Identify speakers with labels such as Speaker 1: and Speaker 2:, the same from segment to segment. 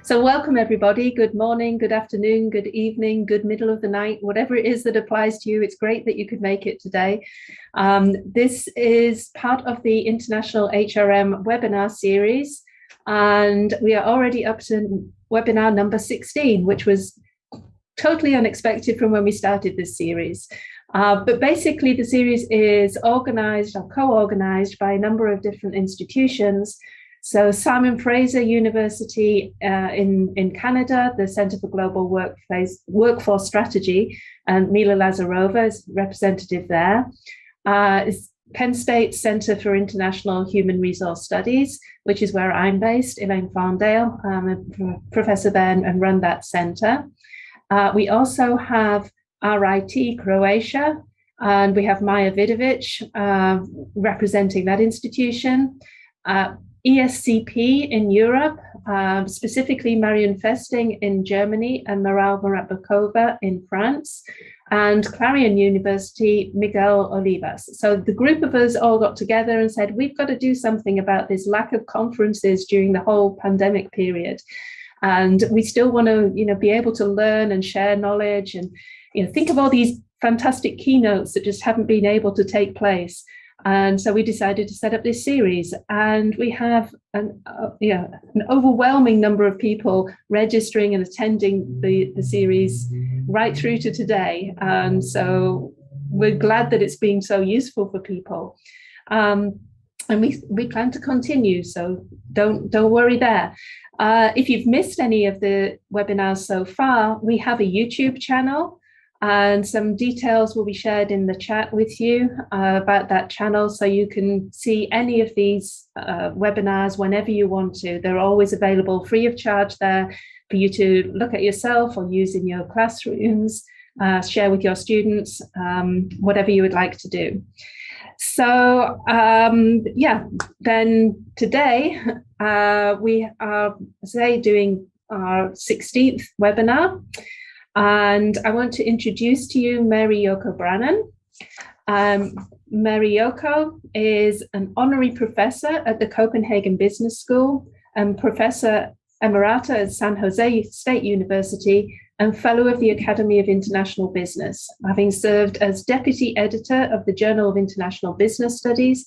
Speaker 1: So welcome everybody. Good morning, good afternoon, good evening, good middle of the night, whatever it is that applies to you. It's great that you could make it today. This is part of the International HRM webinar series, and we are already up to webinar number 16, which was totally unexpected from when we started this series. But basically the series is organized or co-organized by a number of different institutions. So Simon Fraser University in Canada, the Center for Global Workforce Strategy, and Mila Lazarova is representative there. Is Penn State Center for International Human Resource Studies, which is where I'm based, Elaine Farndale. I'm a professor there and run that center. We also have RIT Croatia, and we have Maja Vidovic representing that institution. ESCP in Europe, specifically Marion Festing in Germany and Maral Muratbekova in France, and Clarion University, Miguel Olivas. So the group of us all got together and said, we've got to do something about this lack of conferences during the whole pandemic period. And we still want to, be able to learn and share knowledge and, think of all these fantastic keynotes that just haven't been able to take place. And so we decided to set up this series, and we have an overwhelming number of people registering and attending the series right through to today. And so we're glad that it's been so useful for people. And we plan to continue, so don't worry there. If you've missed any of the webinars so far, we have a YouTube channel. And some details will be shared in the chat with you about that channel, so you can see any of these webinars whenever you want to. They're always available free of charge there for you to look at yourself or use in your classrooms, share with your students, whatever you would like to do. So then today we are doing our 16th webinar. And I want to introduce to you Mary Yoko Brannan. Mary Yoko is an honorary professor at the Copenhagen Business School and professor emerita at San Jose State University and fellow of the Academy of International Business, having served as deputy editor of the Journal of International Business Studies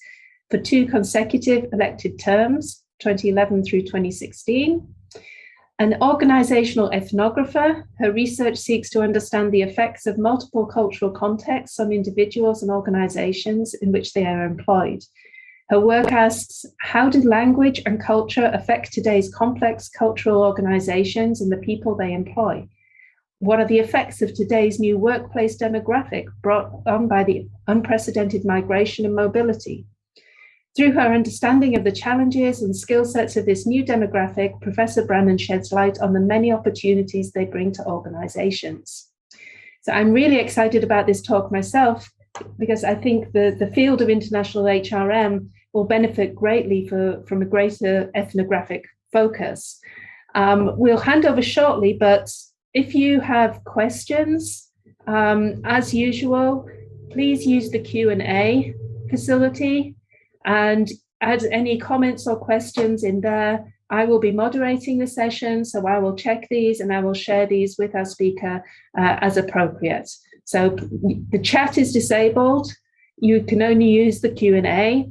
Speaker 1: for 2 consecutive elected terms, 2011 through 2016. An organizational ethnographer, her research seeks to understand the effects of multiple cultural contexts on individuals and organizations in which they are employed. Her work asks, how do language and culture affect today's complex cultural organizations and the people they employ? What are the effects of today's new workplace demographic brought on by the unprecedented migration and mobility? Through her understanding of the challenges and skill sets of this new demographic, Professor Brannan sheds light on the many opportunities they bring to organizations. So I'm really excited about this talk myself, because I think the field of international HRM will benefit greatly from a greater ethnographic focus. We'll hand over shortly, but if you have questions, as usual, please use the Q&A facility. And add any comments or questions in there. I will be moderating the session, so I will check these and I will share these with our speaker as appropriate. So the chat is disabled. You can only use the Q&A.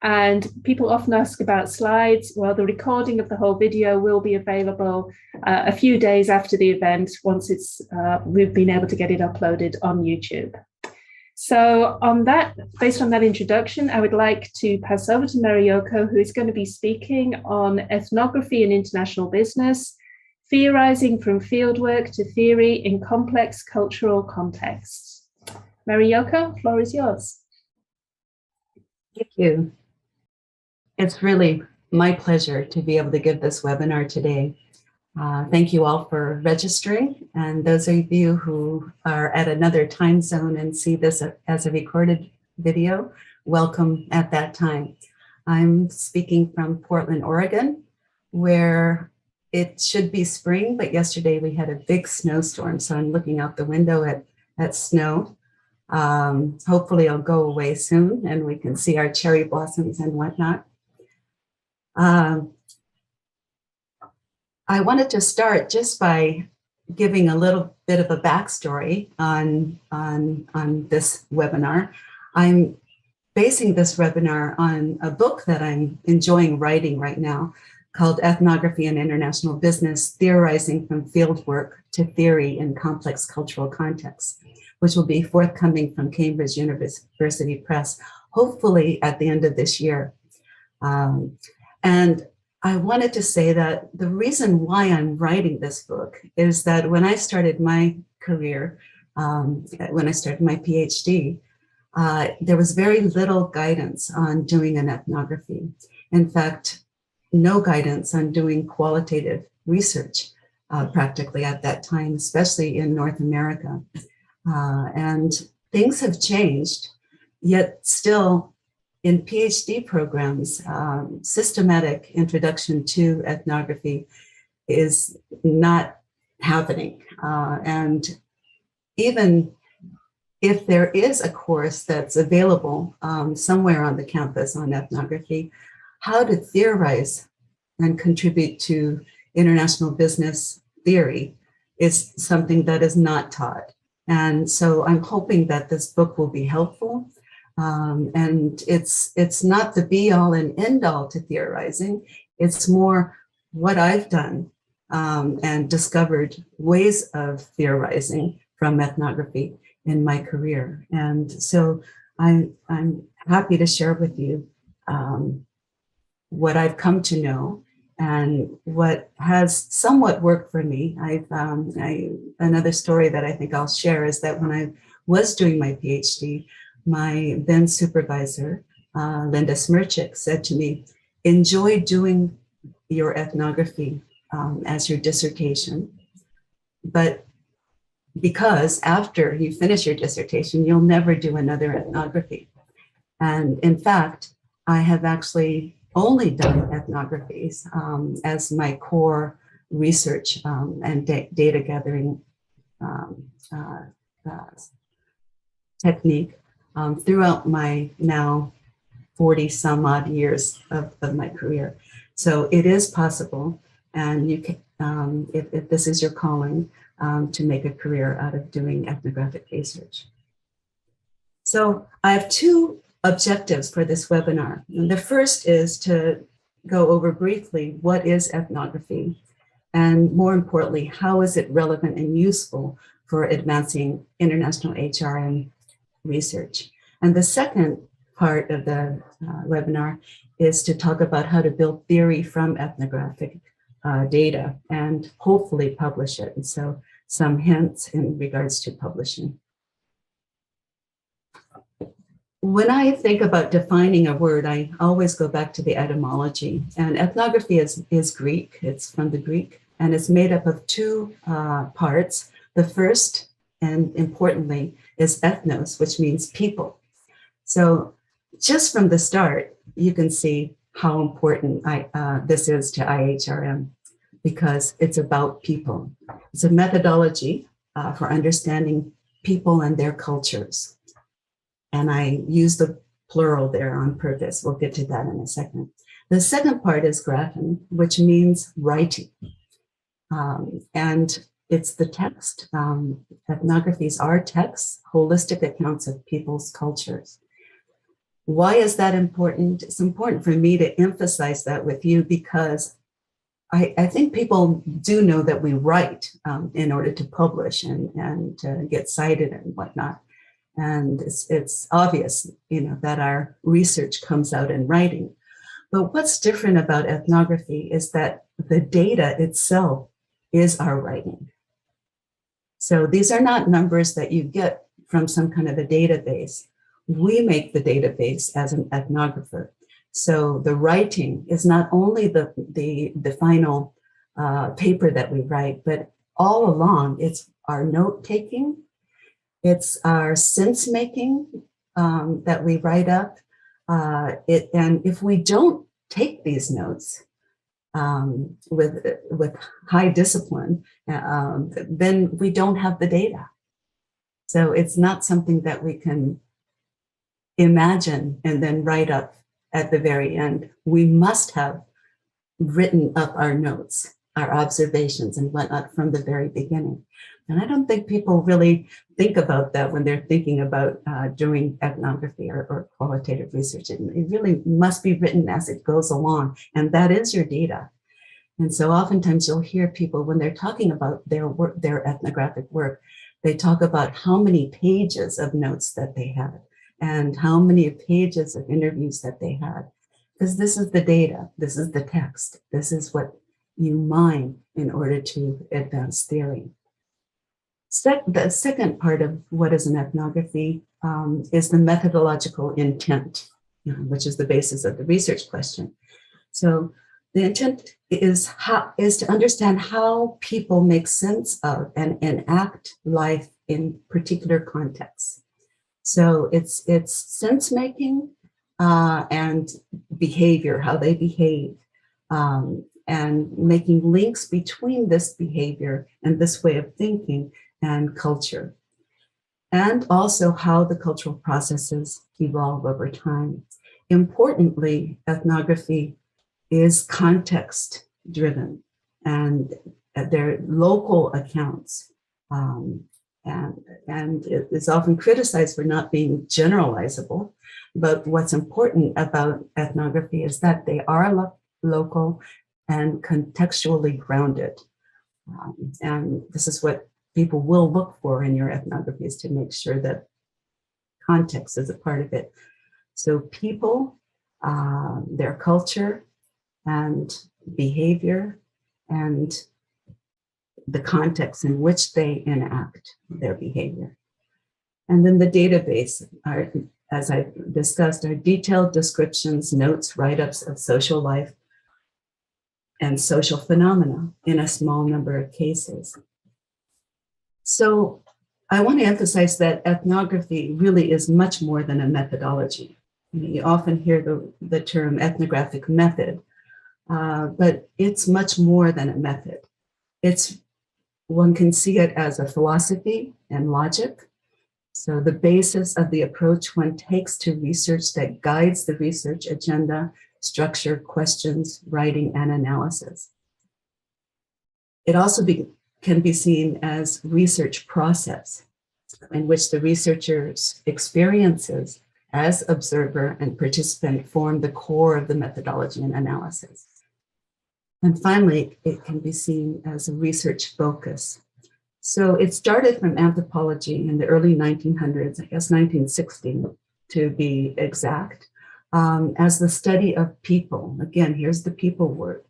Speaker 1: And people often ask about slides. Well, the recording of the whole video will be available a few days after the event, once we've been able to get it uploaded on YouTube. So based on that introduction, I would like to pass over to Mary Yoko, who is going to be speaking on ethnography in international business, theorizing from fieldwork to theory in complex cultural contexts. Mary Yoko, the floor is yours.
Speaker 2: Thank you. It's really my pleasure to be able to give this webinar today. Thank you all for registering, and those of you who are at another time zone and see this as a recorded video, welcome at that time. I'm speaking from Portland, Oregon, where it should be spring, but yesterday we had a big snowstorm, so I'm looking out the window at snow. Hopefully it'll go away soon and we can see our cherry blossoms and whatnot. I wanted to start just by giving a little bit of a backstory on this webinar. I'm basing this webinar on a book that I'm enjoying writing right now called Ethnography and International Business, Theorizing from Fieldwork to Theory in Complex Cultural Contexts, which will be forthcoming from Cambridge University Press, hopefully at the end of this year. And I wanted to say that the reason why I'm writing this book is that when I started my career, when I started my PhD, there was very little guidance on doing an ethnography. In fact, no guidance on doing qualitative research practically at that time, especially in North America. And things have changed, yet still in PhD programs, systematic introduction to ethnography is not happening. And even if there is a course that's available somewhere on the campus on ethnography, how to theorize and contribute to international business theory is something that is not taught. And so I'm hoping that this book will be helpful. And it's not the be all and end all to theorizing. It's more what I've done and discovered ways of theorizing from ethnography in my career. And so I'm happy to share with you what I've come to know and what has somewhat worked for me. Another story that I think I'll share is that when I was doing my PhD, my then supervisor, Linda Smirchik, said to me, enjoy doing your ethnography as your dissertation, but because after you finish your dissertation, you'll never do another ethnography. And in fact, I have actually only done ethnographies as my core research and data gathering technique throughout my now 40 some odd years of my career. So it is possible, and you can, if this is your calling, to make a career out of doing ethnographic research. So I have two objectives for this webinar. And the first is to go over briefly what is ethnography, and more importantly, how is it relevant and useful for advancing international HRM research. And the second part of the webinar is to talk about how to build theory from ethnographic data and hopefully publish it. And so some hints in regards to publishing. When I think about defining a word, I always go back to the etymology. And ethnography is Greek. It's from the Greek, and it's made up of two parts. The first, and importantly, is ethnos, which means people. So just from the start, you can see how important this is to IHRM, because it's about people. It's a methodology for understanding people and their cultures. And I use the plural there on purpose. We'll get to that in a second. The second part is graphen, which means writing. And it's the text. Ethnographies are texts, holistic accounts of people's cultures. Why is that important? It's important for me to emphasize that with you because I think people do know that we write in order to publish and to get cited and whatnot. And it's obvious, that our research comes out in writing. But what's different about ethnography is that the data itself is our writing. So these are not numbers that you get from some kind of a database. We make the database as an ethnographer. So the writing is not only the final paper that we write, but all along it's our note-taking, it's our sense-making that we write up. And if we don't take these notes with high discipline, then we don't have the data. So it's not something that we can imagine and then write up at the very end. We must have written up our notes our observations and whatnot from the very beginning. And I don't think people really think about that when they're thinking about doing ethnography or qualitative research. It really must be written as it goes along, and that is your data. And so oftentimes you'll hear people when they're talking about their work, their ethnographic work, they talk about how many pages of notes that they had and how many pages of interviews that they had. Because this is the data, this is the text, this is what you mine in order to advance theory. The second part of what is an ethnography is the methodological intent, which is the basis of the research question. So the intent is to understand how people make sense of and enact life in particular contexts. So it's sense making and behavior, how they behave, and making links between this behavior and this way of thinking and culture, and also how the cultural processes evolve over time. Importantly, ethnography is context driven, and they're local accounts, and it is often criticized for not being generalizable. But what's important about ethnography is that they are local and contextually grounded. And this is what people will look for in your ethnography, is to make sure that context is a part of it. So people, their culture and behavior, and the context in which they enact their behavior. And then the database, as I discussed, are detailed descriptions, notes, write-ups of social life and social phenomena in a small number of cases. So I want to emphasize that ethnography really is much more than a methodology. You often hear the term ethnographic method, but it's much more than a method. One can see it as a philosophy and logic. So the basis of the approach one takes to research that guides the research agenda, structure, questions, writing, and analysis. It also can be seen as research process, in which the researcher's experiences as observer and participant form the core of the methodology and analysis. And finally, it can be seen as a research focus. So it started from anthropology in the early 1900s, I guess 1960 to be exact, as the study of people. Again, here's the people word.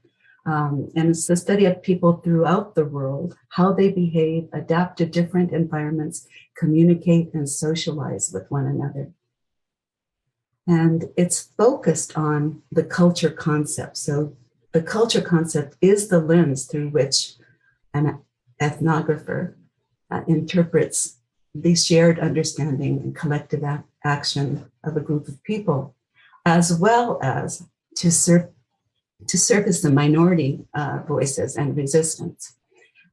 Speaker 2: And it's the study of people throughout the world, how they behave, adapt to different environments, communicate and socialize with one another. And it's focused on the culture concept. So the culture concept is the lens through which an ethnographer interprets the shared understanding and collective action of a group of people, as well as to surface the minority voices and resistance.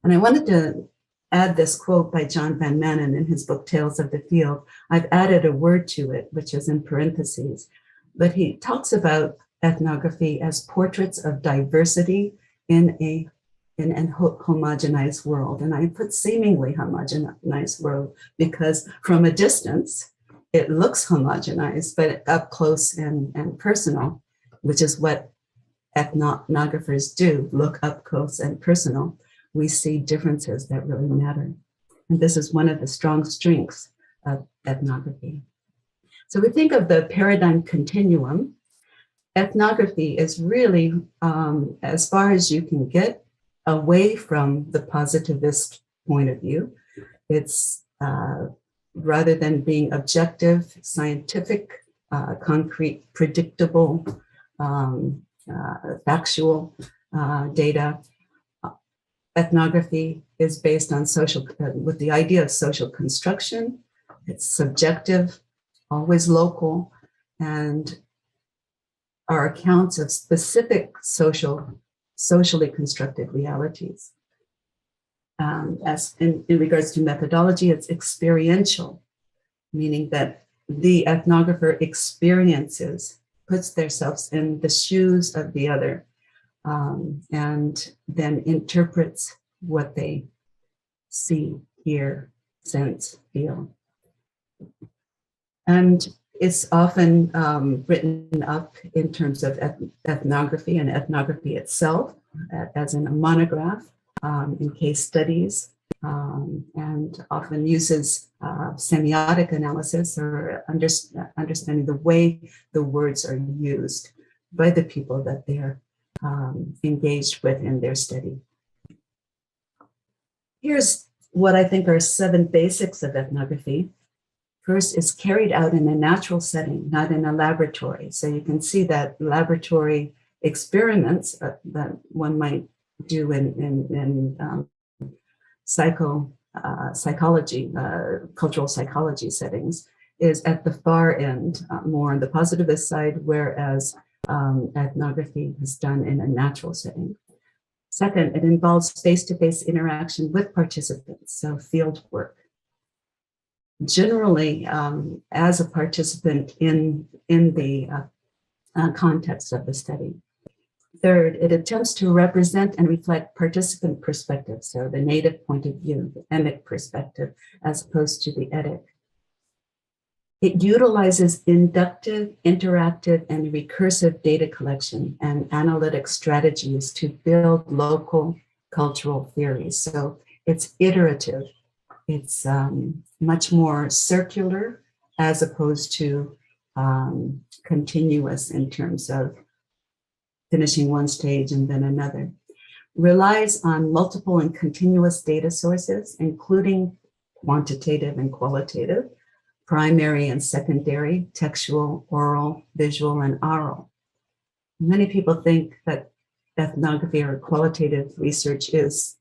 Speaker 2: And I wanted to add this quote by John Van Manen in his book, Tales of the Field. I've added a word to it, which is in parentheses, but he talks about ethnography as portraits of diversity in an homogenized world. And I put seemingly homogenized world because from a distance, it looks homogenized, but up close and personal, which is what ethnographers do, look up close and personal. We see differences that really matter. And this is one of the strong strengths of ethnography. So we think of the paradigm continuum. Ethnography is really as far as you can get away from the positivist point of view. It's rather than being objective, scientific, concrete, predictable, factual data. Ethnography is based on with the idea of social construction. It's subjective, always local, and are accounts of specific socially constructed realities. As in regards to methodology, it's experiential, meaning that the ethnographer puts themselves in the shoes of the other, and then interprets what they see, hear, sense, feel. And it's often written up in terms of ethnography and ethnography itself, as in a monograph, in case studies, and often uses semiotic analysis or understanding the way the words are used by the people that they're engaged with in their study. Here's what I think are 7 basics of ethnography. First, it's carried out in a natural setting, not in a laboratory. So you can see that laboratory experiments that one might do in psychology, cultural psychology settings, is at the far end, more on the positivist side, whereas ethnography is done in a natural setting. Second, it involves face-to-face interaction with participants, so field work. Generally, as a participant in the context of the study. Third, it attempts to represent and reflect participant perspective, so the native point of view, the emic perspective, as opposed to the etic. It utilizes inductive, interactive, and recursive data collection and analytic strategies to build local cultural theories. So it's iterative. It's much more circular as opposed to continuous in terms of finishing one stage and then another. Relies on multiple and continuous data sources, including quantitative and qualitative, primary and secondary, textual, oral, visual, and oral. Many people think that ethnography or qualitative research is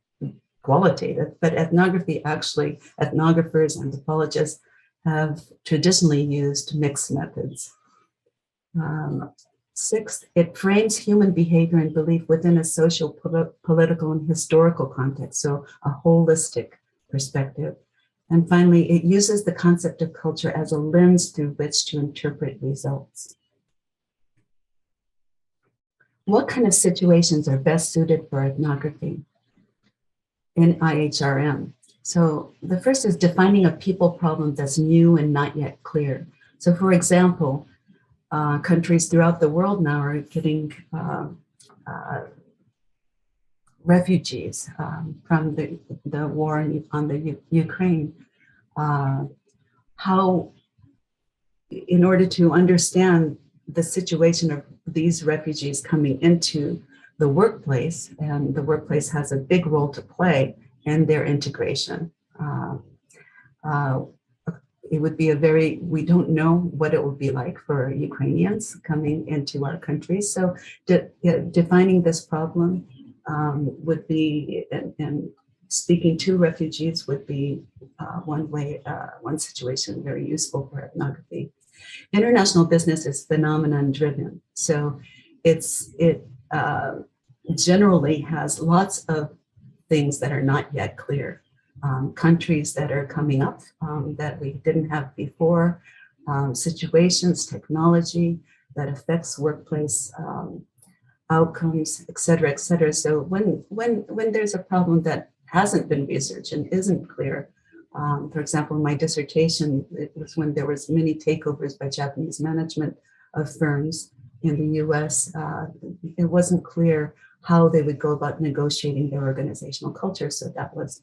Speaker 2: qualitative, but ethnography, actually, ethnographers, anthropologists have traditionally used mixed methods. Sixth, it frames human behavior and belief within a social, political, and historical context, so a holistic perspective. And finally, it uses the concept of culture as a lens through which to interpret results. What kind of situations are best suited for ethnography in IHRM? So the first is defining a people problem that's new and not yet clear. So for example, countries throughout the world now are getting refugees from the war on the Ukraine. How, in order to understand the situation of these refugees coming into the workplace, and the workplace has a big role to play in their integration. It would be we don't know what it would be like for Ukrainians coming into our country. So defining this problem would be, and speaking to refugees would be one situation very useful for ethnography. International business is phenomenon driven. So it generally has lots of things that are not yet clear. Countries that are coming up that we didn't have before, situations, technology that affects workplace outcomes, et cetera, et cetera. So when there's a problem that hasn't been researched and isn't clear, for example, my dissertation, it was when there was many takeovers by Japanese management of firms in the US. It wasn't clear how they would go about negotiating their organizational culture. So that was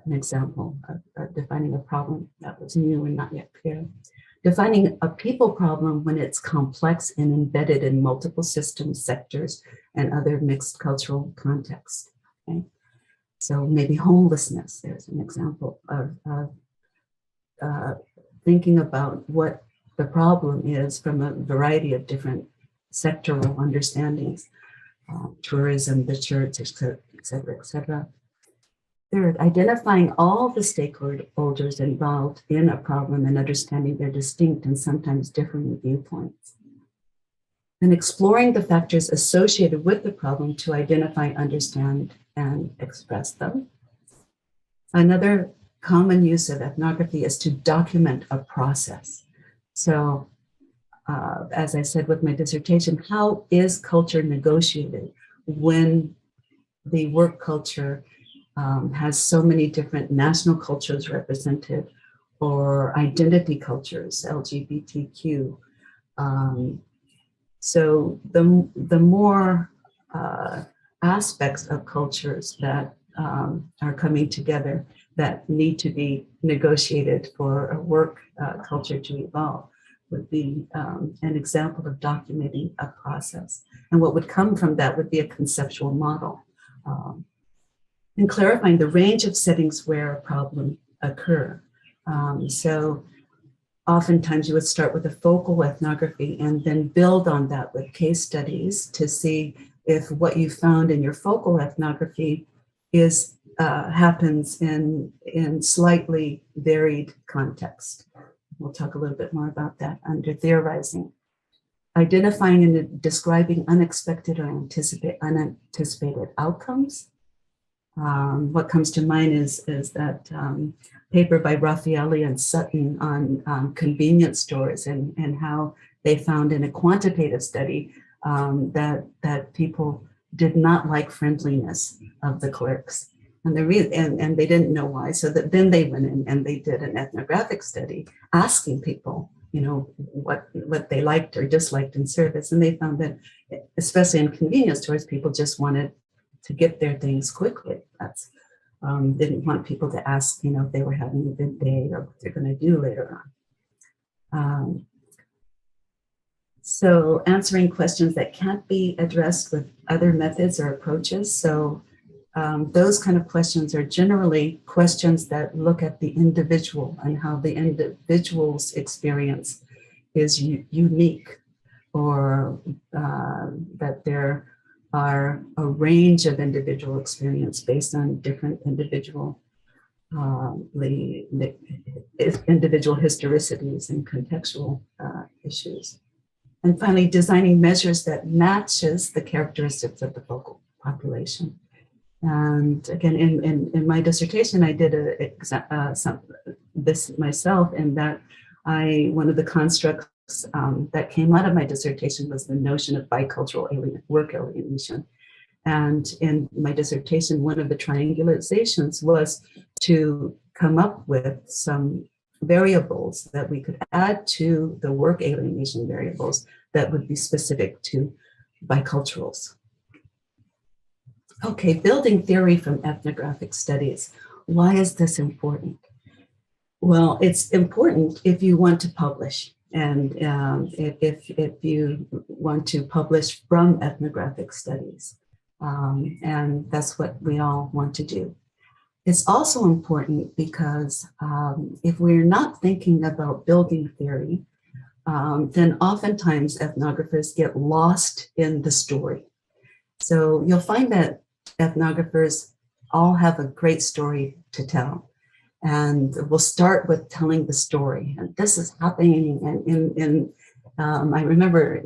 Speaker 2: an example of defining a problem that was new and not yet clear. Defining a people problem when it's complex and embedded in multiple systems, sectors, and other mixed cultural contexts. Okay? So maybe homelessness, there's an example of thinking about what the problem is from a variety of different sectoral understandings, tourism, the church, et cetera, et cetera. Third, identifying all the stakeholders involved in a problem and understanding their distinct and sometimes differing viewpoints. And exploring the factors associated with the problem to identify, understand, and express them. Another common use of ethnography is to document a process. So as I said with my dissertation, how is culture negotiated when the work culture has so many different national cultures represented, or identity cultures, LGBTQ. So the more aspects of cultures that are coming together that need to be negotiated for a work culture to evolve would be an example of documenting a process. And what would come from that would be a conceptual model. And clarifying the range of settings where a problem occur. So oftentimes you would start with a focal ethnography and then build on that with case studies to see if what you found in your focal ethnography is happens in slightly varied context. We'll talk a little bit more about that under theorizing. Identifying and describing unexpected or unanticipated outcomes. What comes to mind is that paper by Raffaelli and Sutton on convenience stores and how they found in a quantitative study that people did not like friendliness of the clerks. And they didn't know why. So then they went in and they did an ethnographic study asking people, you know, what they liked or disliked in service. And they found that, especially in convenience stores, people just wanted to get their things quickly. That's didn't want people to ask, you know, if they were having a good day or what they're going to do later on. So answering questions that can't be addressed with other methods or approaches. So those kind of questions are generally questions that look at the individual and how the individual's experience is unique, or that there are a range of individual experience based on different individual historicities and contextual issues. And finally, designing measures that matches the characteristics of the focal population. And again, in my dissertation, I did this myself, in that one of the constructs that came out of my dissertation was the notion of bicultural work alienation. And in my dissertation, one of the triangulations was to come up with some variables that we could add to the work alienation variables that would be specific to biculturals. Okay, building theory from ethnographic studies. Why is this important? Well, it's important if you want to publish, and if you want to publish from ethnographic studies, and that's what we all want to do. It's also important because if we're not thinking about building theory, then oftentimes ethnographers get lost in the story. So you'll find that ethnographers all have a great story to tell. And we'll start with telling the story. And this is happening. And I remember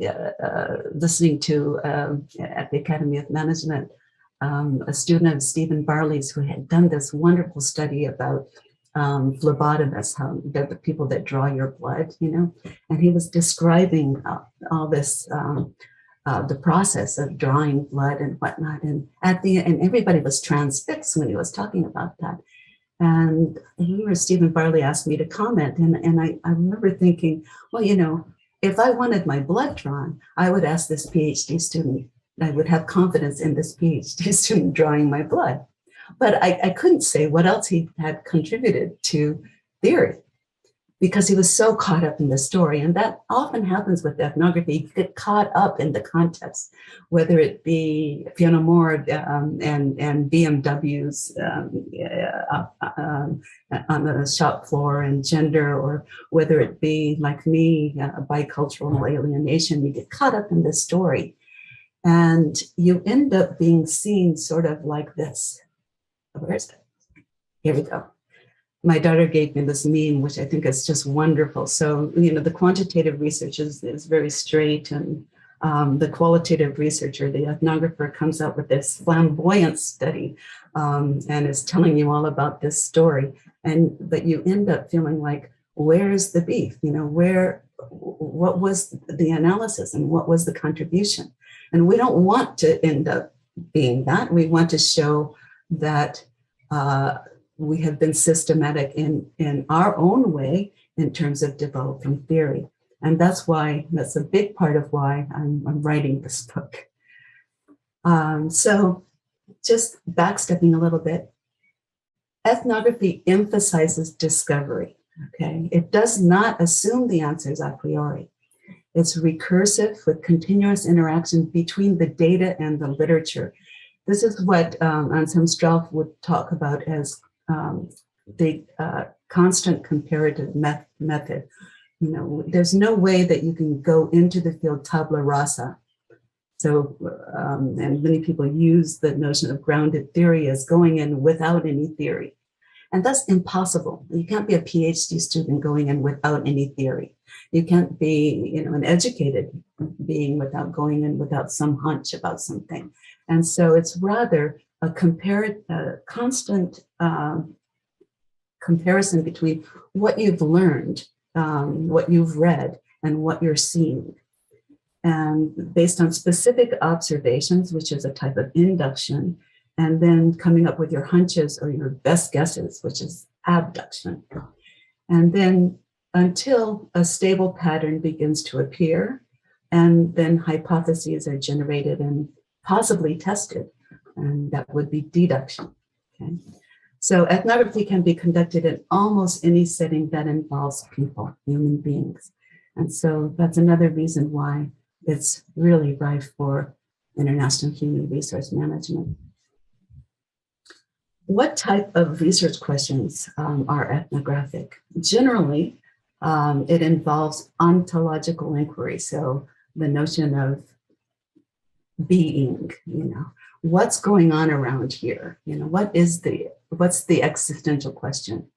Speaker 2: listening to, at the Academy of Management, a student of Stephen Barley's, who had done this wonderful study about phlebotomists, how they're the people that draw your blood, you know, and he was describing all this, the process of drawing blood and whatnot. And at the end, and everybody was transfixed when he was talking about that. And I remember Stephen Barley asked me to comment, and I remember thinking, well, you know, if I wanted my blood drawn, I would ask this PhD student, I would have confidence in this PhD student drawing my blood. But I couldn't say what else he had contributed to theory, because he was so caught up in the story. And that often happens with ethnography. You get caught up in the context, whether it be Fiona Moore and BMWs on the shop floor and gender, or whether it be, like me, bicultural alienation. You get caught up in the story, and you end up being seen sort of like this. Where is it? Here we go. My daughter gave me this meme, which I think is just wonderful. So, you know, the quantitative research is very straight, and the qualitative researcher, the ethnographer, comes out with this flamboyant study and is telling you all about this story. But you end up feeling like, where's the beef? You know, where what was the analysis and what was the contribution? And we don't want to end up being that. We want to show that we have been systematic in our own way in terms of developing theory. And that's a big part of why I'm writing this book. So just backstepping a little bit, ethnography emphasizes discovery, okay? It does not assume the answers a priori. It's recursive with continuous interaction between the data and the literature. This is what Anselm Strauss would talk about as the constant comparative method. You know, there's no way that you can go into the field tabula rasa. So, and many people use the notion of grounded theory as going in without any theory. And that's impossible. You can't be a PhD student going in without any theory. You can't be, you know, an educated being without going in without some hunch about something. And so it's rather a constant comparison between what you've learned, what you've read, and what you're seeing. And based on specific observations, which is a type of induction, and then coming up with your hunches or your best guesses, which is abduction. And then until a stable pattern begins to appear, and then hypotheses are generated and possibly tested, and that would be deduction. Okay? So ethnography can be conducted in almost any setting that involves people, human beings. And so that's another reason why it's really rife for international human resource management. What type of research questions are ethnographic? Generally, it involves ontological inquiry. So the notion of being, you know, what's going on around here? You know, what's the existential question?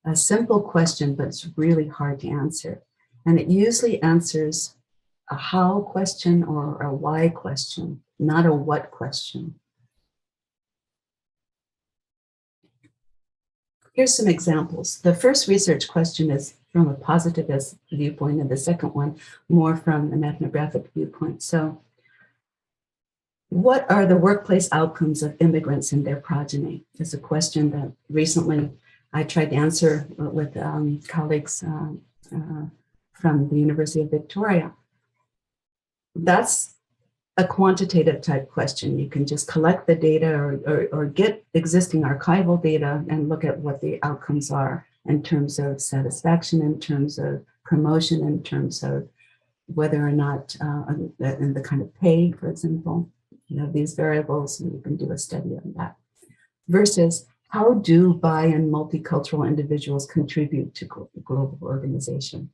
Speaker 2: A simple question, but it's really hard to answer. And it usually answers a how question or a why question, not a what question. Here's some examples. The first research question is from a positivist viewpoint, and the second one more from an ethnographic viewpoint. So, what are the workplace outcomes of immigrants and their progeny? It's a question that recently I tried to answer with colleagues from the University of Victoria. That's a quantitative type question. You can just collect the data or get existing archival data and look at what the outcomes are in terms of satisfaction, in terms of promotion, in terms of whether or not, and the kind of pay, for example, you know, these variables, and you can do a study on that. Versus how do bi and multicultural individuals contribute to global organization?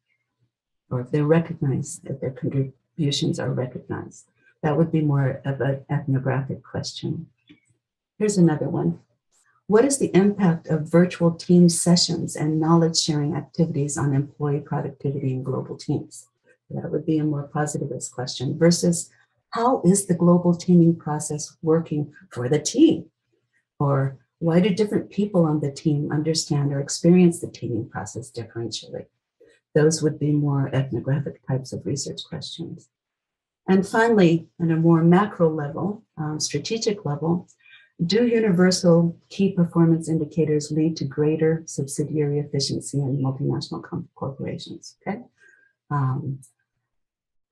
Speaker 2: Or if they're recognized, if their contributions are recognized. That would be more of an ethnographic question. Here's another one. What is the impact of virtual team sessions and knowledge sharing activities on employee productivity in global teams? That would be a more positivist question versus how is the global teaming process working for the team? Or why do different people on the team understand or experience the teaming process differentially? Those would be more ethnographic types of research questions. And finally, at a more macro level, strategic level, do universal key performance indicators lead to greater subsidiary efficiency in multinational corporations? Okay,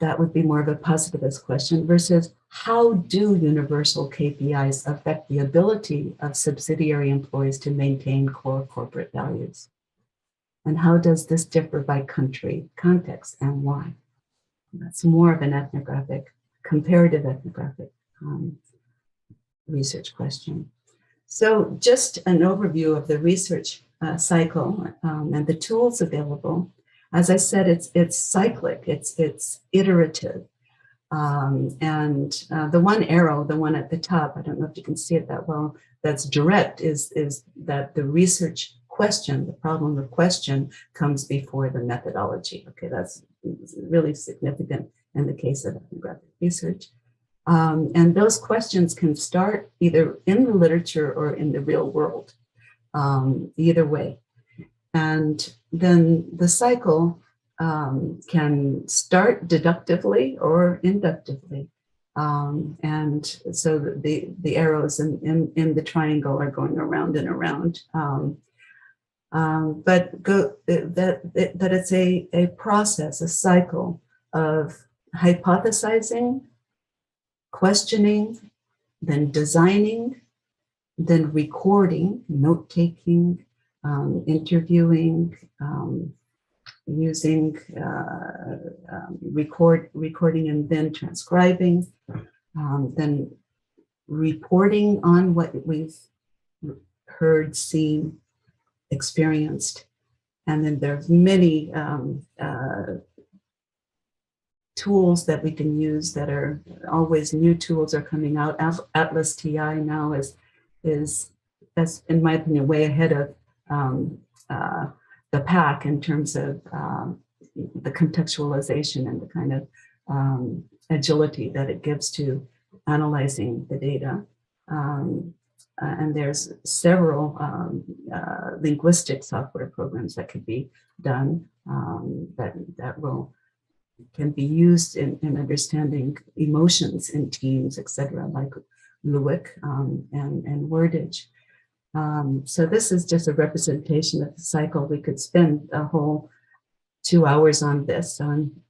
Speaker 2: that would be more of a positivist question versus how do universal KPIs affect the ability of subsidiary employees to maintain core corporate values? And how does this differ by country, context, and why? That's more of an ethnographic, comparative ethnographic research question. So just an overview of the research cycle and the tools available. As I said, it's cyclic, it's iterative. And the one arrow, the one at the top, I don't know if you can see it that well, that's direct is that the research question, the problem of question comes before the methodology. Okay, that's really significant in the case of ethnographic research. And those questions can start either in the literature or in the real world, either way. And then the cycle can start deductively or inductively. And so the arrows in the triangle are going around and around. But that it's a process, a cycle of hypothesizing, questioning, then designing, then recording, note-taking, interviewing, using recording and then transcribing, then reporting on what we've heard, seen, experienced. And then there's many tools that we can use that are always new tools are coming out. Atlas TI now is that's in my opinion way ahead of the pack in terms of the contextualization and the kind of agility that it gives to analyzing the data. And there's several linguistic software programs that could be done that can be used in understanding emotions in teams, etc., like Luick and wordage. So this is just a representation of the cycle. We could spend a whole 2 hours on this. So I'm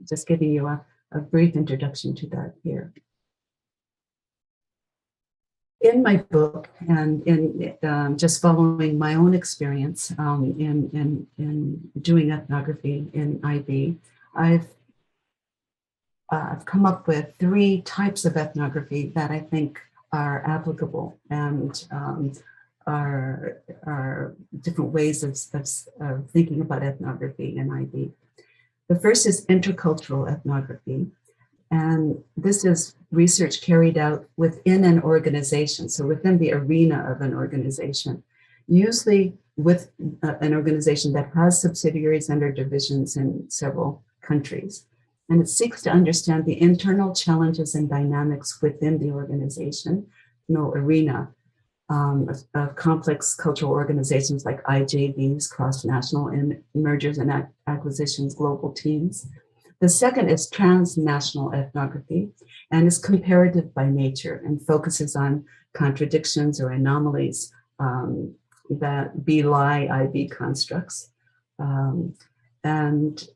Speaker 2: just giving you a brief introduction to that here. In my book and in just following my own experience in doing ethnography in IB, I've come up with 3 types of ethnography that I think are applicable and are different ways of thinking about ethnography in IB. The first is intercultural ethnography. And this is research carried out within an organization, so within the arena of an organization, usually with an organization that has subsidiaries and or divisions in several countries. And it seeks to understand the internal challenges and dynamics within the organization, arena of complex cultural organizations like IJVs, cross-national mergers and acquisitions, global teams. The second is transnational ethnography and is comparative by nature and focuses on contradictions or anomalies that belie IB constructs and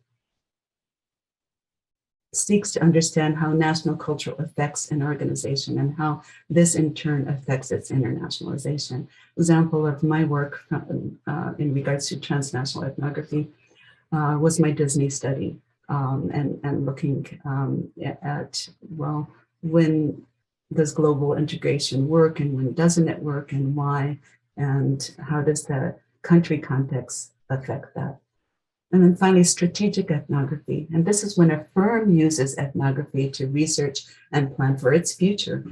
Speaker 2: seeks to understand how national culture affects an organization and how this in turn affects its internationalization. Example of my work in regards to transnational ethnography was my Disney study. And looking at, well, when does global integration work and when doesn't it work and why, and how does the country context affect that? And then finally, strategic ethnography. And this is when a firm uses ethnography to research and plan for its future,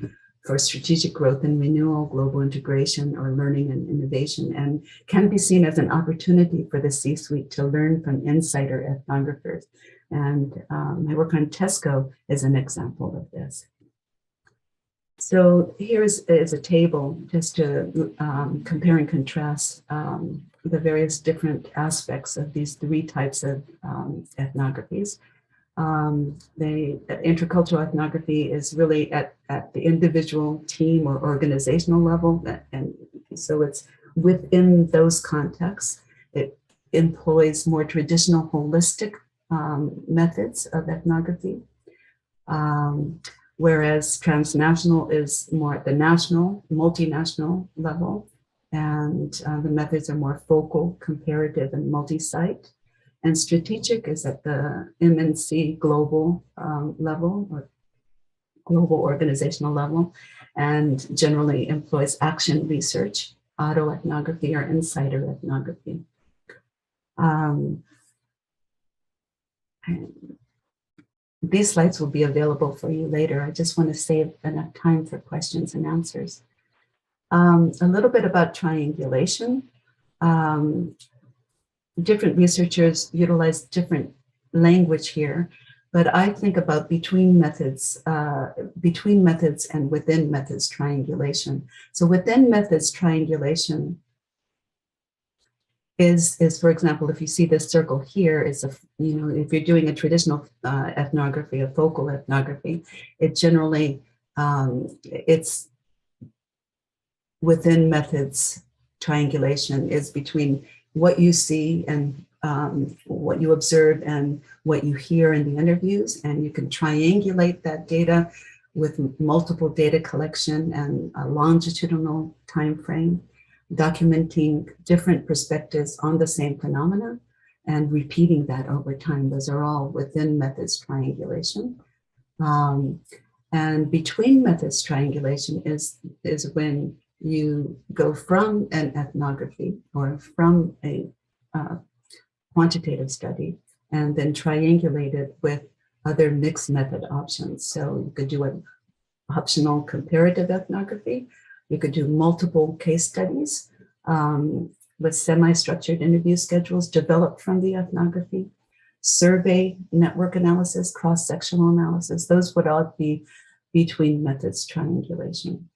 Speaker 2: for strategic growth and renewal, global integration, or learning and innovation, and can be seen as an opportunity for the C-suite to learn from insider ethnographers. And my work on Tesco is an example of this. So here is a table just to compare and contrast the various different aspects of these 3 types of ethnographies. The intercultural ethnography is really at the individual, team, or organizational level, and so it's within those contexts. It employs more traditional holistic methods of ethnography, whereas transnational is more at the national, multinational level, and the methods are more focal, comparative, and multi-site. And strategic is at the MNC global level, or global organizational level, and generally employs action research, autoethnography, or insider ethnography. These slides will be available for you later. I just want to save enough time for questions and answers. A little bit about triangulation. Different researchers utilize different language here, but I think about between methods and within methods triangulation. So within methods triangulation is, for example, if you see this circle here, is a, if you're doing a traditional ethnography, a focal ethnography, it generally, it's within methods. Triangulation is between what you see and what you observe and what you hear in the interviews, and you can triangulate that data with multiple data collection and a longitudinal time frame, documenting different perspectives on the same phenomena and repeating that over time. Those are all within methods triangulation. And between methods triangulation is when you go from an ethnography or from a quantitative study and then triangulate it with other mixed method options. So you could do an optional comparative ethnography. You could do multiple case studies with semi-structured interview schedules developed from the ethnography, survey, network analysis, cross-sectional analysis. Those would all be between methods triangulation.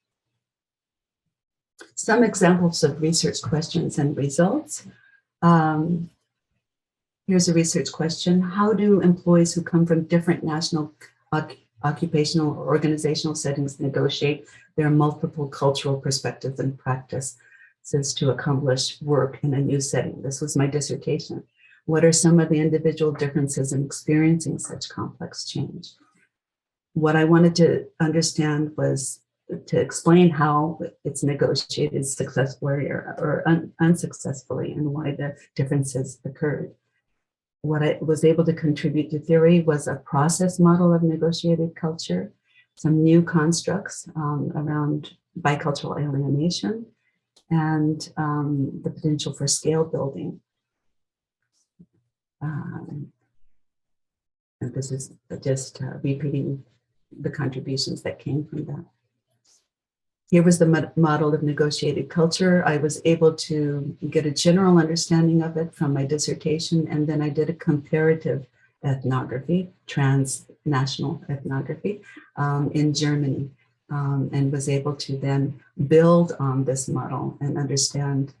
Speaker 2: Some examples of research questions and results. Here's a research question. How do employees who come from different national, occupational, or organizational settings negotiate their multiple cultural perspectives and practices to accomplish work in a new setting? This was my dissertation. What are some of the individual differences in experiencing such complex change? What I wanted to understand was to explain how it's negotiated successfully or unsuccessfully and why the differences occurred. What I was able to contribute to theory was a process model of negotiated culture, some new constructs around bicultural alienation, and the potential for scale building. And this is just repeating the contributions that came from that. Here was the model of negotiated culture. I was able to get a general understanding of it from my dissertation, and then I did a comparative ethnography, transnational ethnography in Germany, and was able to then build on this model and understand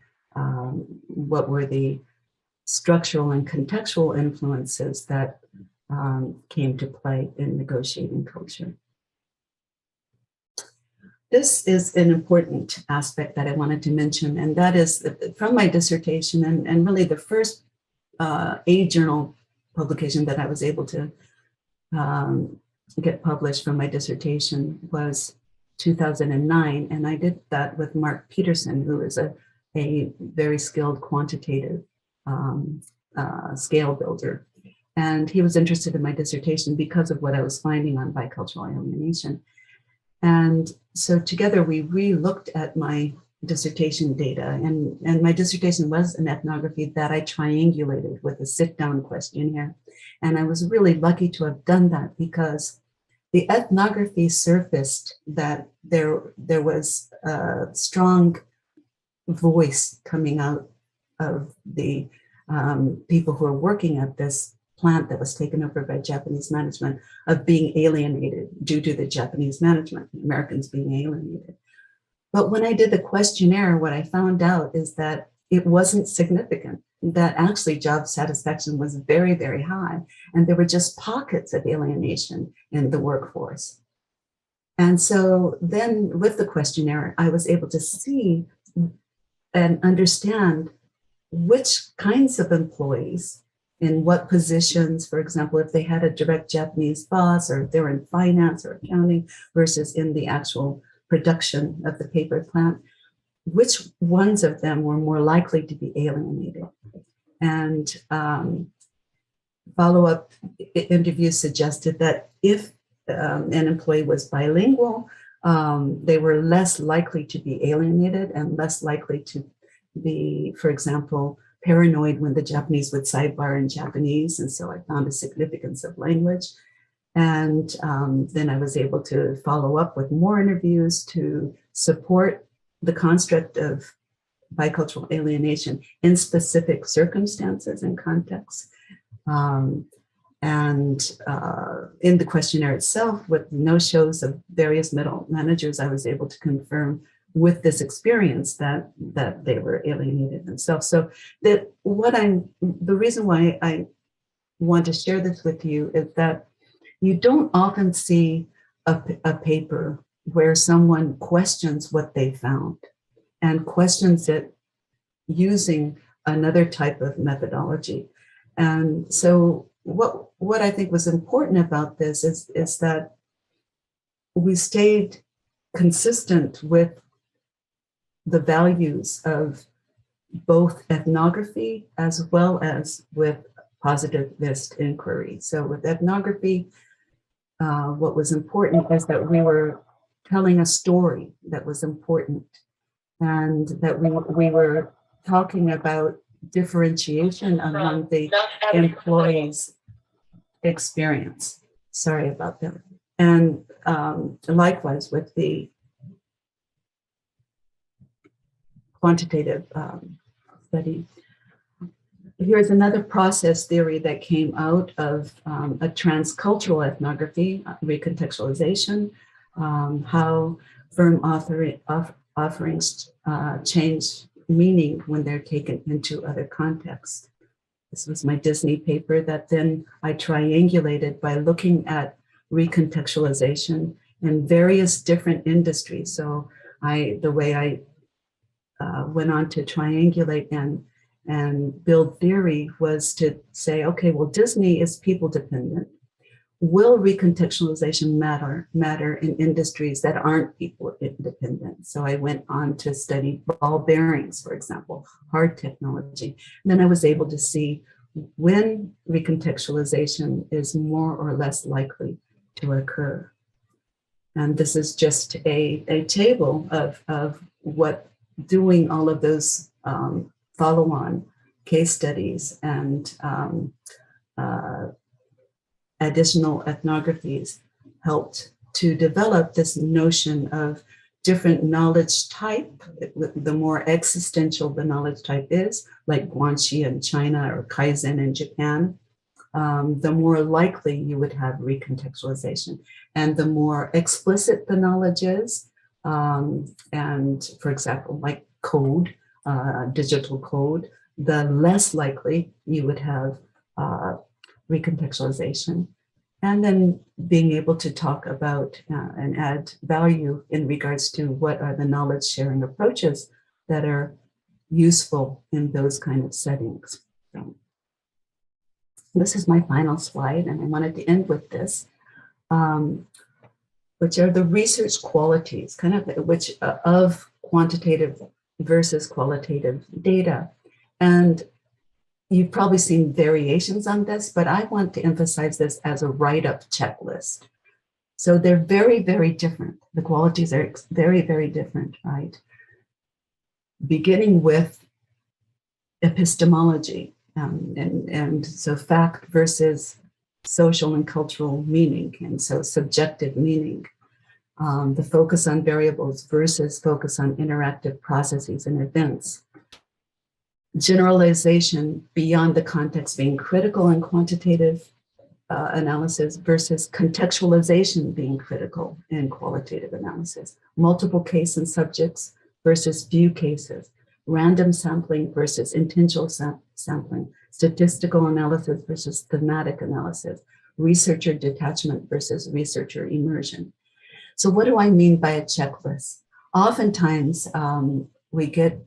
Speaker 2: what were the structural and contextual influences that came to play in negotiating culture. This is an important aspect that I wanted to mention, and that is from my dissertation and really the first A journal publication that I was able to get published from my dissertation was 2009, and I did that with Mark Peterson, who is a very skilled quantitative scale builder. And he was interested in my dissertation because of what I was finding on bicultural alienation. And so together we re-looked at my dissertation data, and my dissertation was an ethnography that I triangulated with a sit-down questionnaire. And I was really lucky to have done that because the ethnography surfaced that there was a strong voice coming out of the people who are working at this plant that was taken over by Japanese management of being alienated due to the Japanese management, Americans being alienated. But when I did the questionnaire, what I found out is that it wasn't significant, that actually job satisfaction was very, very high. And there were just pockets of alienation in the workforce. And so then with the questionnaire, I was able to see and understand which kinds of employees in what positions, for example, if they had a direct Japanese boss or if they were in finance or accounting versus in the actual production of the paper plant, which ones of them were more likely to be alienated. And follow-up interviews suggested that if an employee was bilingual, they were less likely to be alienated and less likely to be, for example, paranoid when the Japanese would sidebar in Japanese. And so I found a significance of language. And then I was able to follow up with more interviews to support the construct of bicultural alienation in specific circumstances and contexts. And in the questionnaire itself, with no shows of various middle managers, I was able to confirm with this experience that they were alienated themselves. So the reason why I want to share this with you is that you don't often see a paper where someone questions what they found and questions it using another type of methodology. And so what I think was important about this is that we stayed consistent with the values of both ethnography as well as with positivist inquiry. So with ethnography, what was important is that we were telling a story that was important, and that we were talking about differentiation among the employees' experience. Sorry about that. And likewise with the quantitative study. Here's another process theory that came out of a transcultural ethnography, recontextualization, how firm offerings change meaning when they're taken into other contexts. This was my Disney paper that then I triangulated by looking at recontextualization in various different industries. So the way I went on to triangulate and build theory was to say, okay, well, Disney is people dependent. Will recontextualization matter in industries that aren't people dependent? So I went on to study ball bearings, for example, hard technology. And then I was able to see when recontextualization is more or less likely to occur. And this is just a table of what doing all of those follow-on case studies and additional ethnographies helped to develop this notion of different knowledge type. The more existential the knowledge type is, like Guanxi in China or Kaizen in Japan, the more likely you would have recontextualization. And the more explicit the knowledge is, and for example, like code, digital code, the less likely you would have recontextualization. And then being able to talk about and add value in regards to what are the knowledge sharing approaches that are useful in those kind of settings. So this is my final slide, and I wanted to end with this, which are the research qualities, kind of of quantitative versus qualitative data. And you've probably seen variations on this, but I want to emphasize this as a write-up checklist. So they're very, very different. The qualities are very, very different, right? Beginning with epistemology, and so fact versus social and cultural meaning, and so subjective meaning. The focus on variables versus focus on interactive processes and events. Generalization beyond the context being critical in quantitative analysis versus contextualization being critical in qualitative analysis. Multiple case and subjects versus few cases. Random sampling versus intentional sampling. Statistical analysis versus thematic analysis. Researcher detachment versus researcher immersion. So what do I mean by a checklist? Oftentimes we get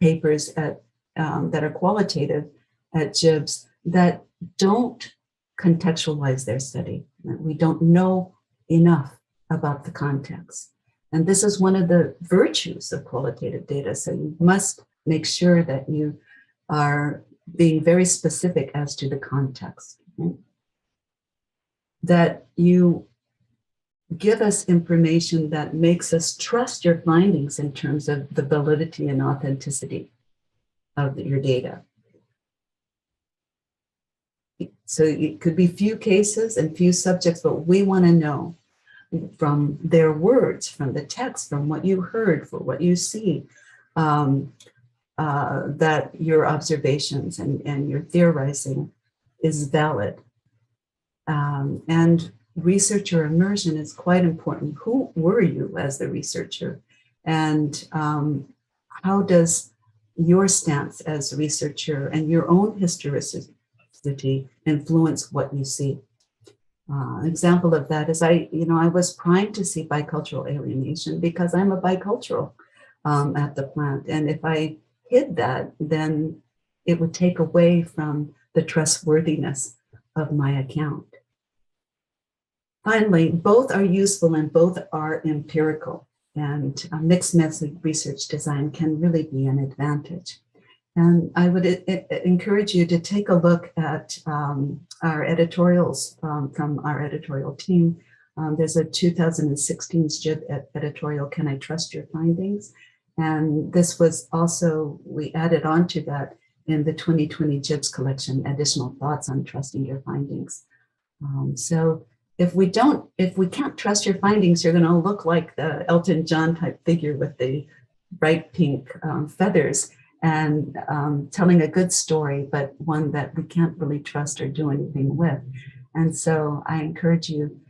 Speaker 2: papers at that are qualitative at JIBS that don't contextualize their study. We don't know enough about the context. And this is one of the virtues of qualitative data. So you must make sure that you are being very specific as to the context. Right? That you give us information that makes us trust your findings in terms of the validity and authenticity of your data. So it could be few cases and few subjects, but we want to know from their words, from the text, from what you heard, from what you see, that your observations and your theorizing is valid. And researcher immersion is quite important. Who were you as the researcher? And how does your stance as a researcher and your own historicity influence what you see? An example of that is I was primed to see bicultural alienation because I'm a bicultural at the plant. And if I hid that, then it would take away from the trustworthiness of my account. Finally, both are useful and both are empirical, and mixed method research design can really be an advantage. And I would encourage you to take a look at our editorials from our editorial team. There's a 2016 JIB editorial, Can I Trust Your Findings? And this was also, we added on to that in the 2020 JIBS collection, additional thoughts on trusting your findings. So if we can't trust your findings, you're going to look like the Elton John type figure with the bright pink feathers and telling a good story, but one that we can't really trust or do anything with. And so I encourage you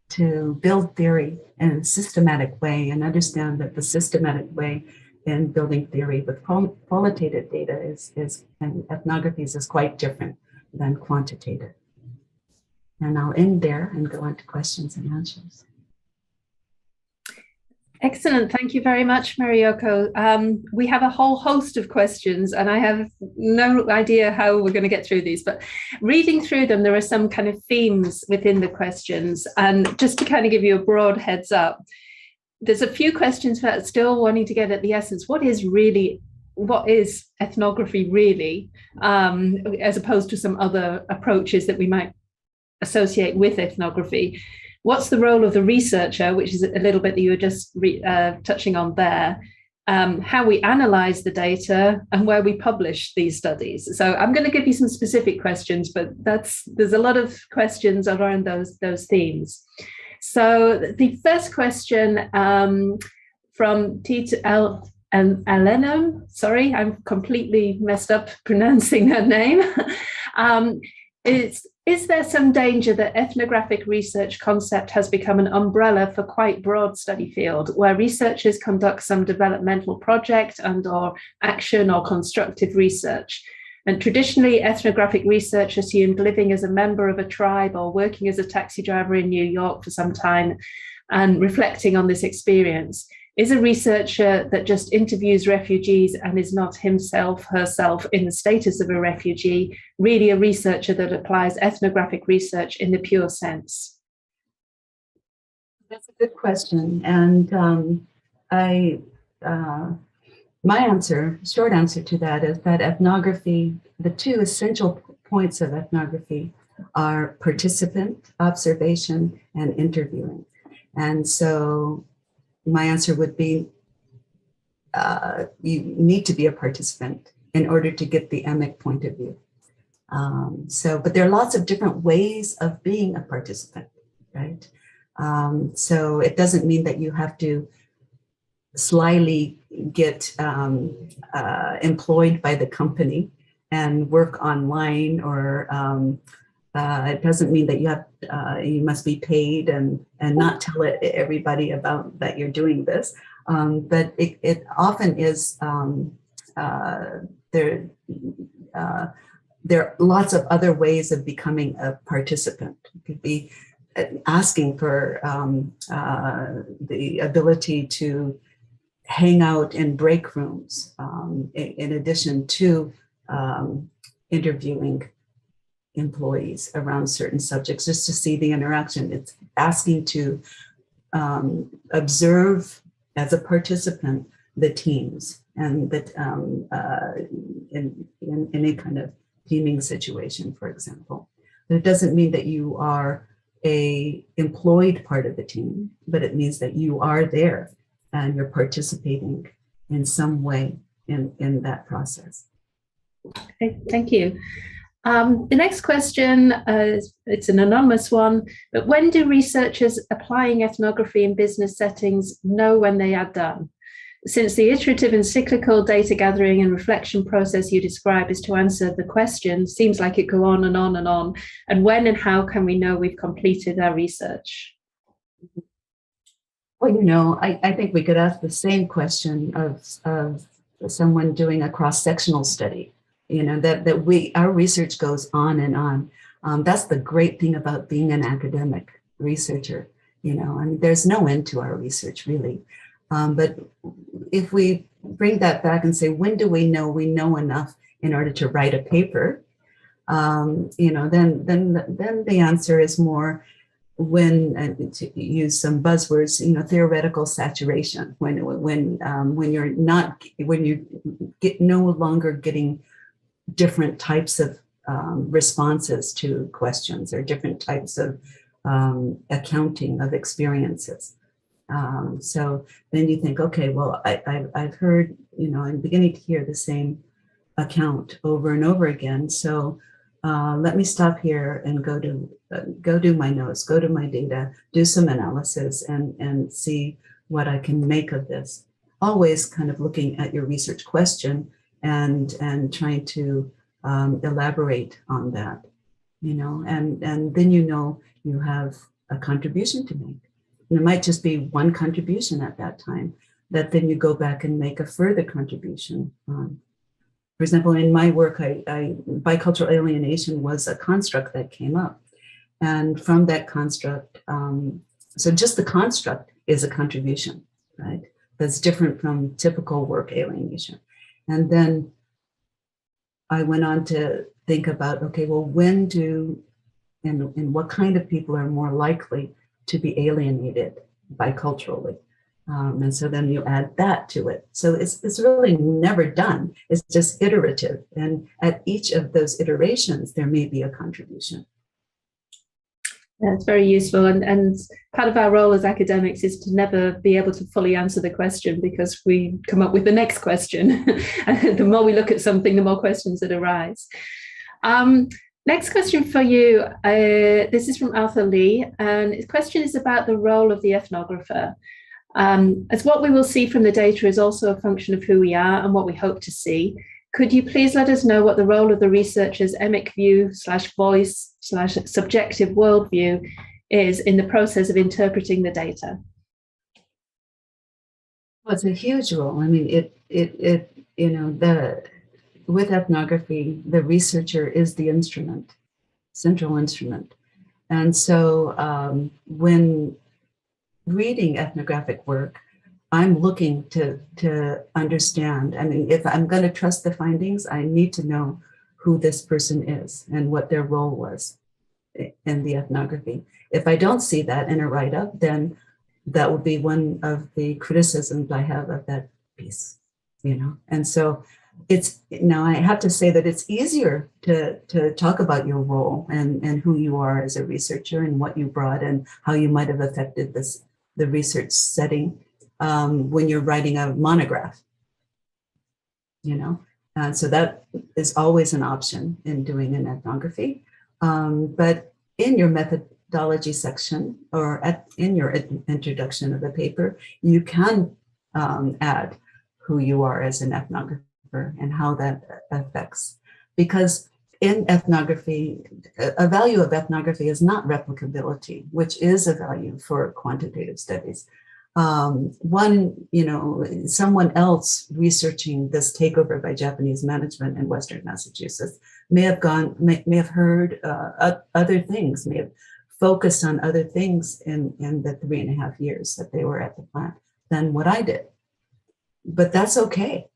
Speaker 2: to build theory in a systematic way and understand that the systematic way in building theory with qualitative data and ethnographies is quite different than quantitative. And I'll end there and go on to questions and answers.
Speaker 1: Excellent. Thank you very much, Mariyoko. We have a whole host of questions and I have no idea how we're going to get through these, but reading through them, there are some kind of themes within the questions. And just to kind of give you a broad heads up, there's a few questions about still wanting to get at the essence. What is ethnography really, as opposed to some other approaches that we might associate with ethnography? What's the role of the researcher, which is a little bit that you were just touching on there, how we analyze the data and where we publish these studies. So I'm going to give you some specific questions, but there's a lot of questions around those themes. So the first question from Tita and Alenum, sorry, I'm completely messed up pronouncing that name. Is there some danger that ethnographic research concept has become an umbrella for quite broad study field, where researchers conduct some developmental project and/or action or constructive research? And traditionally, ethnographic research assumed living as a member of a tribe or working as a taxi driver in New York for some time and reflecting on this experience. Is a researcher that just interviews refugees and is not herself in the status of a refugee really a researcher that applies ethnographic research in the pure sense?
Speaker 2: That's a good question. And my short answer to that is that ethnography, the two essential points of ethnography are participant, observation, and interviewing. And so my answer would be you need to be a participant in order to get the emic point of view. But there are lots of different ways of being a participant, right? So it doesn't mean that you have to slyly get employed by the company and work online, or it doesn't mean that you must be paid and not tell everybody about that you're doing this. But it often is there are lots of other ways of becoming a participant. It could be asking for the ability to hang out in break rooms, in addition to interviewing employees around certain subjects, just to see the interaction. It's asking to observe as a participant the teams, and that in any kind of teaming situation, for example. But it doesn't mean that you are a employed part of the team, but it means that you are there and you're participating in some way in that process.
Speaker 1: Okay, thank you. The next question, it's an anonymous one, but when do researchers applying ethnography in business settings know when they are done? Since the iterative and cyclical data gathering and reflection process you describe is to answer the question, seems like it go on and on and on. And when and how can we know we've completed our research?
Speaker 2: Well, I think we could ask the same question of someone doing a cross-sectional study, that our research goes on and on. That's the great thing about being an academic researcher, I mean, there's no end to our research, really. But if we bring that back and say, when do we know enough in order to write a paper? Then the answer is more when, to use some buzzwords, theoretical saturation, when you get no longer getting different types of responses to questions or different types of accounting of experiences. So then you think, okay, well, I've heard, I'm beginning to hear the same account over and over again. So let me stop here and go do my notes, go to my data, do some analysis and see what I can make of this. Always kind of looking at your research question and trying to elaborate on that, and then you have a contribution to make. And it might just be one contribution at that time that then you go back and make a further contribution on. For example, in my work, bicultural alienation was a construct that came up. And from that construct, so just the construct is a contribution, right? That's different from typical work alienation. And then I went on to think about, okay, well, when and what kind of people are more likely to be alienated biculturally? And so then you add that to it. So it's really never done. It's just iterative. And at each of those iterations, there may be a contribution.
Speaker 1: That's very useful. And part of our role as academics is to never be able to fully answer the question because we come up with the next question. And the more we look at something, the more questions that arise. Next question for you. This is from Arthur Lee. And his question is about the role of the ethnographer. As what we will see from the data is also a function of who we are and what we hope to see, could you please let us know what the role of the researcher's emic view / voice / subjective worldview is in the process of interpreting the data?
Speaker 2: Well, it's a huge role. I mean, with ethnography, the researcher is the instrument, central instrument. And so when reading ethnographic work, I'm looking to understand. I mean, if I'm going to trust the findings, I need to know who this person is and what their role was in the ethnography. If I don't see that in a write-up, then that would be one of the criticisms I have of that piece, And so I have to say that it's easier to talk about your role and who you are as a researcher and what you brought and how you might have affected the research setting when you're writing a monograph, And so that is always an option in doing an ethnography. But in your methodology section or in your introduction of the paper, you can add who you are as an ethnographer and how that affects. Because in ethnography, a value of ethnography is not replicability, which is a value for quantitative studies. Someone else researching this takeover by Japanese management in Western Massachusetts may have heard other things, may have focused on other things in the 3.5 years that they were at the plant than what I did. But that's okay.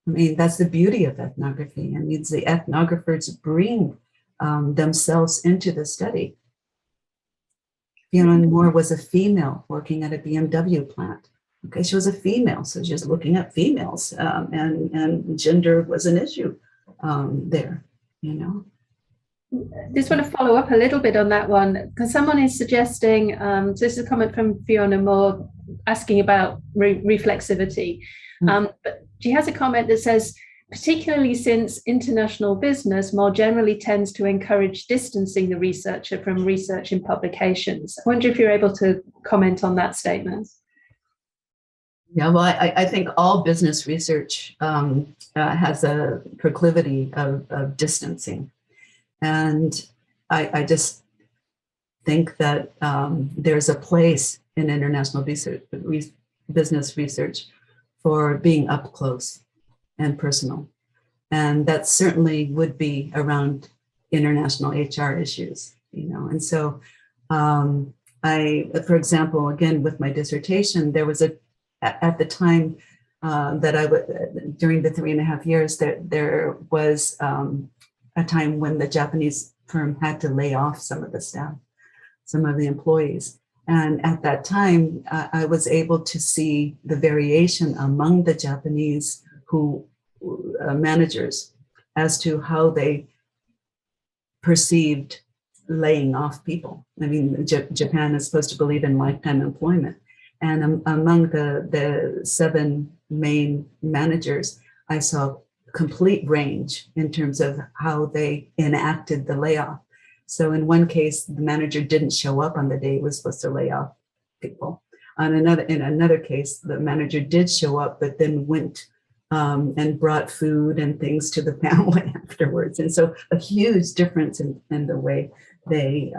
Speaker 2: I mean, that's the beauty of ethnography. It means the ethnographers bring themselves into the study. Fiona Moore was a female working at a BMW plant. Okay, she was a female, so just looking at females, and gender was an issue there,
Speaker 1: Just want to follow up a little bit on that one, because someone is suggesting, so this is a comment from Fiona Moore asking about reflexivity. But she has a comment that says, particularly since international business more generally tends to encourage distancing the researcher from research in publications. I wonder if you're able to comment on that statement.
Speaker 2: Yeah, well, I think all business research has a proclivity of distancing. And I just think that there's a place in international business research for being up close and personal. And that certainly would be around international HR issues, And so for example, again, with my dissertation, there was at the time during the 3.5 years, there was a time when the Japanese firm had to lay off some of the staff, some of the employees. And at that time, I was able to see the variation among the Japanese managers as to how they perceived laying off people. I mean, Japan is supposed to believe in lifetime employment. And among the 7 main managers, I saw complete range in terms of how they enacted the layoff. So in one case, the manager didn't show up on the day he was supposed to lay off people. In another case, the manager did show up, but then went and brought food and things to the family afterwards. And so a huge difference in the way they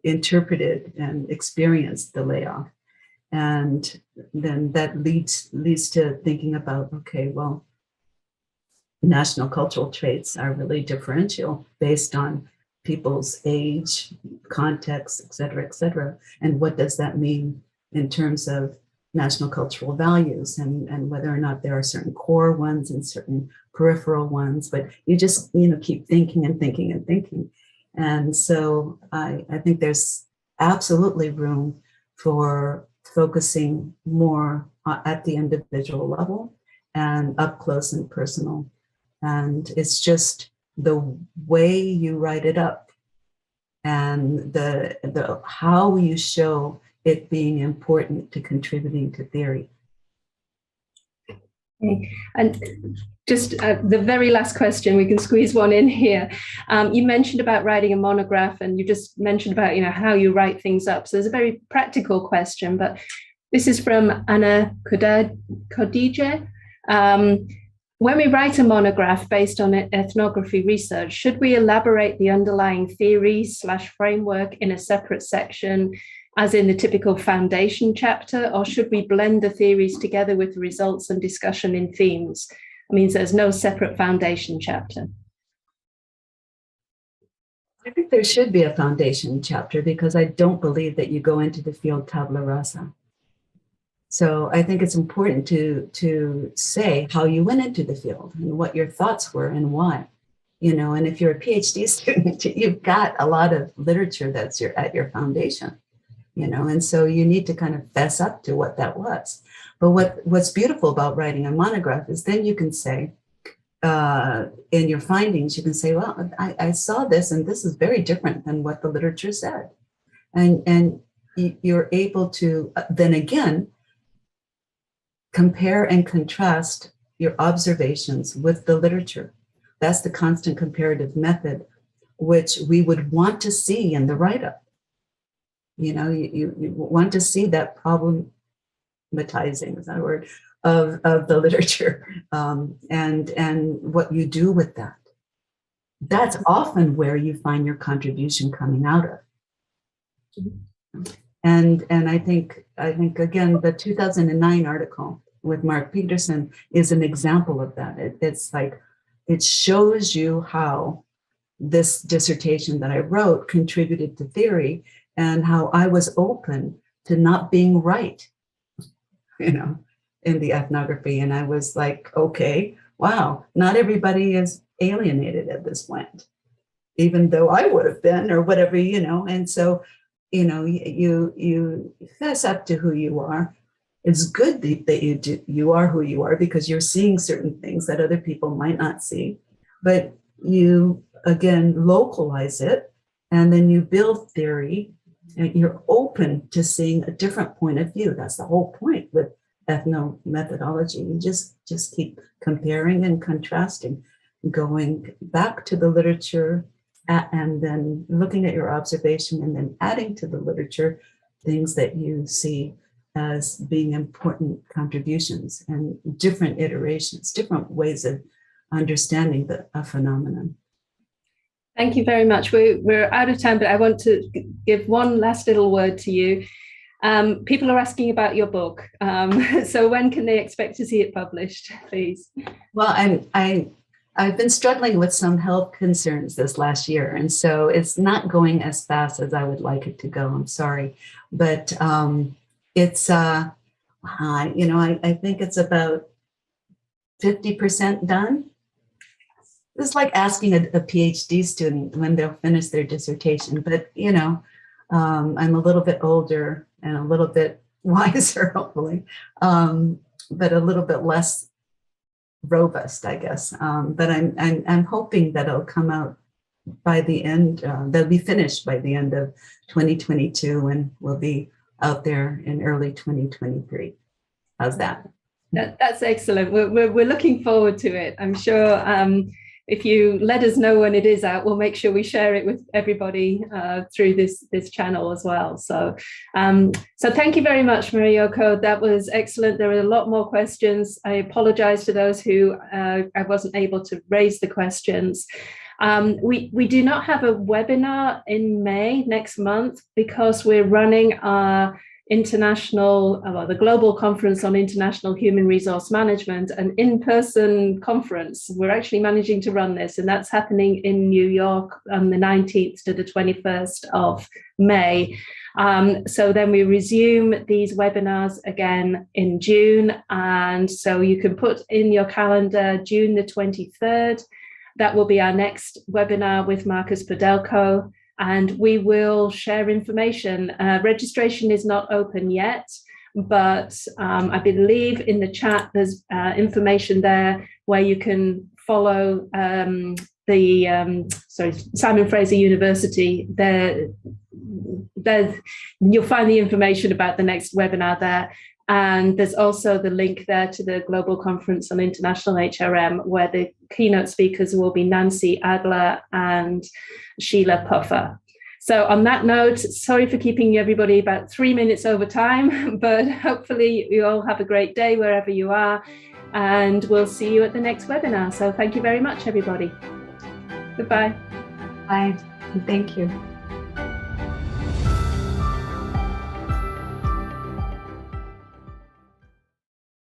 Speaker 2: interpreted and experienced the layoff. And then that leads to thinking about, okay, well, national cultural traits are really differential based on people's age, context, et cetera, and what does that mean in terms of national cultural values and whether or not there are certain core ones and certain peripheral ones, but you just, keep thinking and thinking and thinking. And so I think there's absolutely room for focusing more at the individual level and up close and personal. And it's just the way you write it up and the how you show it being important to contributing to theory.
Speaker 1: Okay. And just the very last question, we can squeeze one in here. You mentioned about writing a monograph, and you just mentioned about how you write things up. So there's a very practical question, but this is from Anna Khadija. When we write a monograph based on ethnography research, should we elaborate the underlying theory/framework in a separate section, as in the typical foundation chapter, or should we blend the theories together with the results and discussion in themes? It means there's no separate foundation chapter.
Speaker 2: I think there should be a foundation chapter because I don't believe that you go into the field tabula rasa. So I think it's important to say how you went into the field and what your thoughts were and why. And if you're a PhD student, you've got a lot of literature that's at your foundation. And so you need to kind of fess up to what that was. But what's beautiful about writing a monograph is then you can say, in your findings, you can say, well, I saw this and this is very different than what the literature said. And you're able to then again, compare and contrast your observations with the literature. That's the constant comparative method, which we would want to see in the write-up. You want to see that problematizing, is that a word, of the literature and what you do with that. That's often where you find your contribution coming out of. And I think again, the 2009 article with Mark Peterson is an example of that. It's like, it shows you how this dissertation that I wrote contributed to theory and how I was open to not being right, in the ethnography. And I was like, okay, wow, not everybody is alienated at this point, even though I would have been or whatever, and so, you fess up to who you are. It's good that you are who you are because you're seeing certain things that other people might not see, but you, again, localize it and then you build theory and you're open to seeing a different point of view. That's the whole point with ethnomethodology. You just keep comparing and contrasting, going back to the literature and then looking at your observation and then adding to the literature things that you see as being important contributions and different iterations, different ways of understanding a phenomenon.
Speaker 1: Thank you very much. We're out of time, but I want to give one last little word to you. People are asking about your book. So when can they expect to see it published, please?
Speaker 2: Well, I've been struggling with some health concerns this last year, and so it's not going as fast as I would like it to go. I'm sorry, but it's I think it's about 50% done. It's like asking a PhD student when they'll finish their dissertation, but I'm a little bit older and a little bit wiser, hopefully, but a little bit less robust, I guess. But I'm hoping that it'll come out by the end. They'll be finished by the end of 2022, and we'll be out there in early 2023. How's that?
Speaker 1: That's excellent. We're looking forward to it. I'm sure. If you let us know when it is out, we'll make sure we share it with everybody through this channel as well. So thank you very much, Mariyoko. That was excellent. There were a lot more questions. I apologize to those who I wasn't able to raise the questions. We do not have a webinar in May next month because we're running our the Global Conference on International Human Resource Management, an in-person conference. We're actually managing to run this, and that's happening in New York on the 19th to the 21st of May. So then we resume these webinars again in June, and so you can put in your calendar June the 23rd. That will be our next webinar with Marcus Podelko. And we will share information. Registration is not open yet, but I believe in the chat there's information there where you can follow Simon Fraser University. You'll find the information about the next webinar there. And there's also the link there to the Global Conference on International HRM, where the keynote speakers will be Nancy Adler and Sheila Puffer. So on that note, sorry for keeping everybody about 3 minutes over time, but hopefully you all have a great day wherever you are, and we'll see you at the next webinar. So thank you very much, everybody. Goodbye.
Speaker 2: Bye. Thank you.